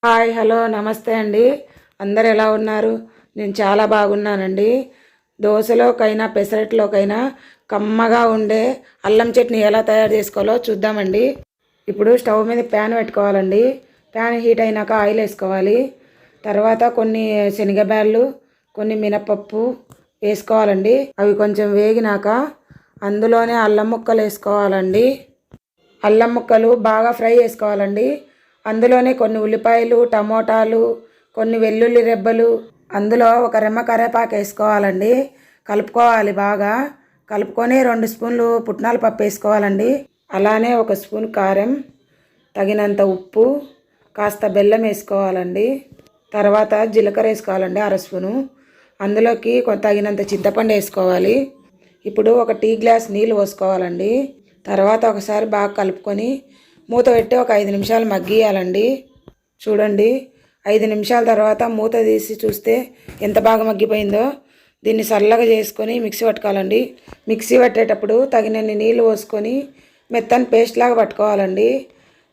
Hi hello నమస్తే అండి. అందరు ఎలా ఉన్నారు? నేను చాలా బాగున్నానండి. దోశలోకైనా పెసరట్లోకైనా కమ్మగా ఉండే అల్లం చట్నీ ఎలా తయారు చేసుకోవాలో చూద్దామండి. ఇప్పుడు స్టవ్ మీద ప్యాన్ పెట్టుకోవాలండి. ప్యాన్ హీట్ అయినాక ఆయిల్ వేసుకోవాలి. తర్వాత కొన్ని శనగబ్యాళ్ళు, కొన్ని మినపప్పు వేసుకోవాలండి. అవి కొంచెం వేగినాక అందులోనే అల్లం ముక్కలు వేసుకోవాలండి. అల్లం ముక్కలు బాగా ఫ్రై చేసుకోవాలండి. అందులోనే కొన్ని ఉల్లిపాయలు, టమోటాలు, కొన్ని వెల్లుల్లి రెబ్బలు, అందులో ఒక రెమ్మ కరివేపాకు వేసుకోవాలండి. కలుపుకోవాలి బాగా. కలుపుకొని 2 స్పూన్లు పుట్నాల పప్పు వేసుకోవాలండి. అలానే 1 స్పూన్ కారం, తగినంత ఉప్పు, కాస్త బెల్లం వేసుకోవాలండి. తర్వాత జీలకర్ర వేసుకోవాలండి 1/2 స్పూను. అందులోకి తగినంత చింతపండు వేసుకోవాలి. ఇప్పుడు 1 టీ గ్లాస్ నీళ్ళు పోసుకోవాలండి. తర్వాత ఒకసారి బాగా కలుపుకొని మూత పెట్టి ఒక 5 నిమిషాలు మగ్గియాలండి. చూడండి, 5 నిమిషాల తర్వాత మూత తీసి చూస్తే ఎంత బాగా మగ్గిపోయిందో. దీన్ని చల్లగా చేసుకొని మిక్సీ పట్టుకోవాలండి. మిక్సీ పట్టేటప్పుడు తగినన్ని నీళ్ళు పోసుకొని మెత్తని పేస్ట్ లాగా పట్టుకోవాలండి.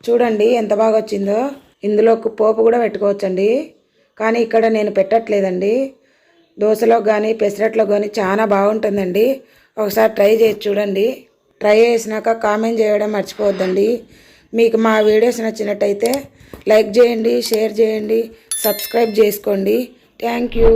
చూడండి ఎంత బాగా వచ్చిందో. ఇందులో పోపు కూడా పెట్టుకోవచ్చండి, కానీ ఇక్కడ నేను పెట్టట్లేదండి. దోశలో కానీ పెసరట్లో కానీ చాలా బాగుంటుందండి. ఒకసారి ట్రై చేసి చూడండి. ట్రై చేసినాక కామెంట్ చేయడం మర్చిపోవద్దండి. మీకు మా వీడియోస్ నచ్చినట్టయితే లైక్ చేయండి, షేర్ చేయండి, సబ్స్క్రైబ్ చేసుకోండి. Thank you.